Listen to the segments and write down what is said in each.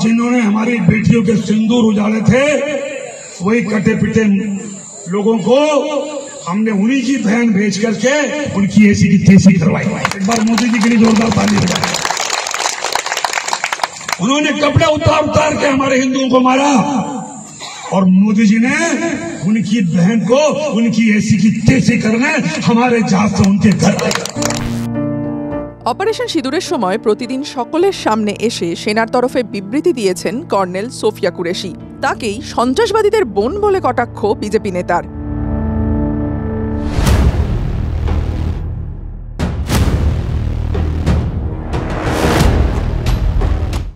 जिन्होंने हमारी बेटियों के सिंदूर उजाड़े थे, वही कटे पिटे लोगों को हमने उन्हीं की बहन भेज करके उनकी ऐसी की तैसी करवाई। एक बार मोदी जी के लिए जोरदार ताली बजाएं। उन्होंने कपड़े उतार उतार के हमारे हिंदुओं को मारा और मोदी जी ने उनकी बहन को उनकी ऐसी की तैसी करने हमारे जहाज से उनके घर आए। অপারেশন সিঁদুরের সময় প্রতিদিন সকলের সামনে এসে সেনার তরফে বিবৃতি দিয়েছেন কর্নেল সোফিয়া কুরেশি। তাকেই সন্ত্রাসবাদীদের বোন বলে কটাক্ষ বিজেপি নেতার।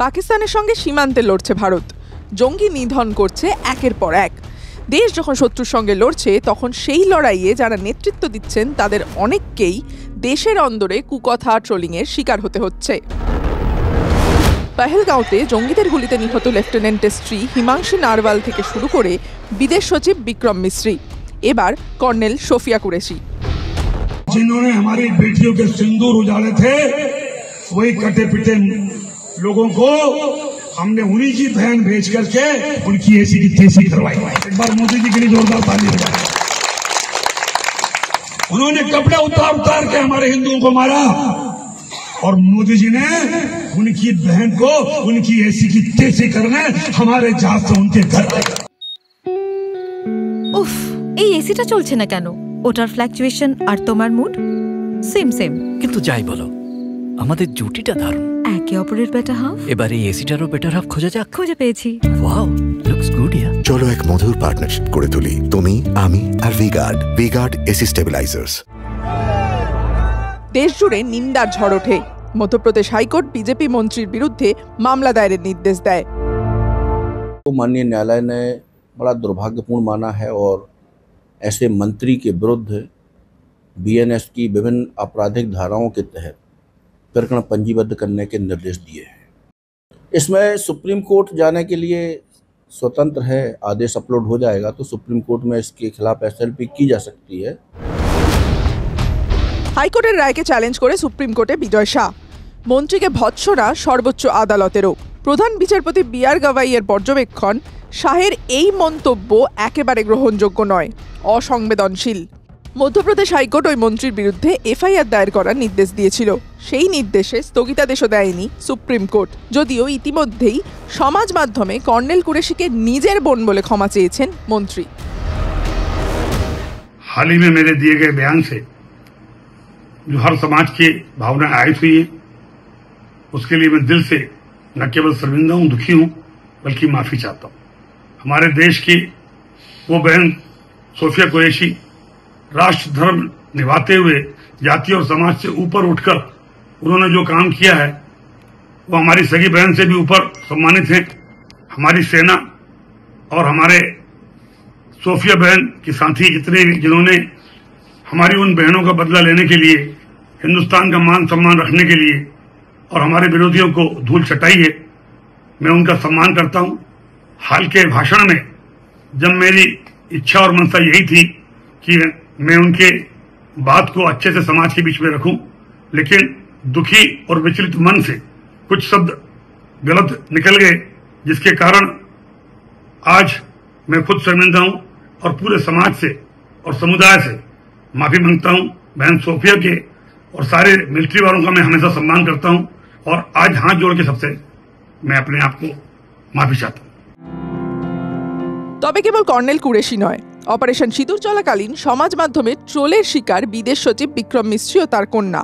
পাকিস্তানের সঙ্গে সীমান্তে লড়ছে ভারত, জঙ্গি নিধন করছে একের পর এক। দেশ যখন শত্রুর সঙ্গে লড়ছে তখন সেই লড়াইয়ে যারা নেতৃত্ব দিচ্ছেন তাদের অনেককেই দেশের অন্দরে কুকথা ট্রোলিংয়ের শিকার হতে হচ্ছে। পহেলগাঁওতে জঙ্গিদের গুলিতে নিহত লেফটেন্যান্টের স্ত্রী হিমাংশী নারওয়াল থেকে শুরু করে বিদেশ সচিব বিক্রম মিশ্রি, এবার কর্নেল সোফিয়া কুরেশি। जिन्होंने हमारी बेटियों के सिंदूर उजाड़े थे, वही कटे पिटे लोगों को हमने उन्हीं की बहन भेज करके उनकी ऐसी की तैसी करवाई। एक बार मोदी जी के लिए जोरदार ताली बजाएं। उन्होंने कपड़े उतार उतार के हमारे हिंदुओं को मारा और मोदी जी ने उनकी बहन को उनकी ऐसी की तैसी करने हमारे जहाज से उनके घर आए। উফ, এই এসিটা চলছে না কেন? ওটার ফ্ল্যাকচুয়েশন আর তোমার মুড সেম সেম। কিন্তু যাই বলো, আমাদের জুটিটা দারুণ। একে অপরের বেটার হাফ। এবার এই এসিটারও বেটার হাফ খোঁজা যাক। খুঁজে পেয়েছি। ওয়াও, লুকস গুড ইয়ার। চলো এক মধুর পার্টনারশিপ করে তুলি, তুমি, আমি আর ভিগার্ড এসি স্টেবিলাইজার্স। দেশ জুড়ে নিন্দার ঝড় ওঠে। মধ্যপ্রদেশ হাইকোর্ট বিজেপি মন্ত্রীর বিরুদ্ধে মামলা দায়েরের নির্দেশ দেয়। माननीय न्यायालय ने बड़ा दुर्भाग्यपूर्ण माना है और ऐसे मंत्री के विरुद्ध बीएनएस की विभिन्न आपराधिक धाराओं के तहत प्रकरण पंजीबद्ध करने के निर्देश दिए हैं। इसमें सुप्रीम कोर्ट जाने के लिए स्वतंत्र है, आदेश अपलोड हो जाएगा तो सुप्रीम कोर्ट में इसके खिलाफ एसएलपी की जा सकती है। হাইকোর্টের রায়কে চ্যালেঞ্জ করে সুপ্রিম কোর্টে বিজয় শাহ। মন্ত্রীকে ভৎসনা সর্বোচ্চ আদালতেরও। প্রধান বিচারপতি বি.আর. গাভাইয়ের পর্যবেক্ষণ, শাহের এই মন্তব্য একেবারে গ্রহণযোগ্য নয়, অসংবেদনশীল। মধ্যপ্রদেশ হাইকোর্ট ওই মন্ত্রীর বিরুদ্ধে এফআইআর দায়ের করার নির্দেশ দিয়েছিল। সেই নির্দেশে স্থগিতাদেশও দেয়নি সুপ্রিম কোর্ট, যদিও ইতিমধ্যেই সমাজ মাধ্যমে কর্নেল কুরেশিকে নিজের বোন বলে ক্ষমা চেয়েছেন মন্ত্রী। हाल ही में मेरे दिए गए बयान से जो हर समाज की भावना आयत हुई है, उसके लिए मैं दिल से न केवल शर्मिंदा हूं, दुखी हूं, बल्कि माफी चाहता हूं। हमारे देश की वो बहन सोफिया कुरैशी राष्ट्र धर्म निभाते हुए जाति और समाज से ऊपर उठकर उन्होंने जो काम किया है वो हमारी सगी बहन से भी ऊपर सम्मानित हैं। हमारी सेना और हमारे सोफिया बहन की साथी जितने जिन्होंने हमारी उन बहनों का बदला लेने के लिए, हिंदुस्तान का मान सम्मान रखने के लिए और हमारे विरोधियों को धूल चटाई है, मैं उनका सम्मान करता हूं। हाल के भाषण में जब मेरी इच्छा और मनसा यही थी कि मैं उनके बात को अच्छे से समाज के बीच में रखूं, लेकिन दुखी और विचलित मन से कुछ शब्द गलत निकल गए, जिसके कारण आज मैं खुद शर्मिंदा हूं और पूरे समाज से और समुदाय से माफी मांगता हूं। बहन सोफिया के और सारे मिलिट्री वालों का मैं हमेशा सम्मान करता हूं और आज हाथ जोड़ के सबसे मैं अपने आप को माफी चाहता हूं। তবে কেবল কর্নেল কুরেশি নয়, অপারেশন সিঁদুর চলাকালীন সমাজ মাধ্যমে ট্রোলের শিকার বিদেশ সচিব বিক্রম মিশ্রি ও তার কন্যা।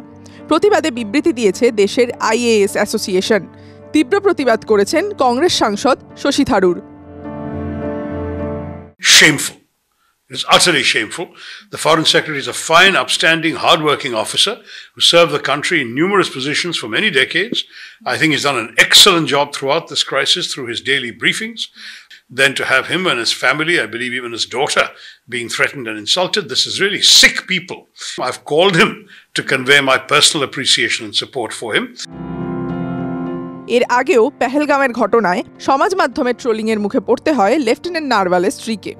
প্রতিবাদে বিবৃতি দিয়েছে দেশের আইএএস অ্যাসোসিয়েশন। তীব্র প্রতিবাদ করেছেন কংগ্রেস সাংসদ Shashi Tharoor. Shameful. It is utterly shameful. The Foreign Secretary is a fine, upstanding, hard-working officer who served the country in numerous positions for many decades. I think he's done an excellent job throughout this crisis through his daily briefings. Then to have him and his family, I believe even his daughter, being threatened and insulted, this is really sick people. I've called him to convey my personal appreciation and support for him. এর আগেও পেহেলগাঁওয়ের ঘটনায় সমাজ মাধ্যমে ট্রোলিংয়ের মুখে পড়তে হয় lieutenant নারওয়ালের স্ত্রীকে।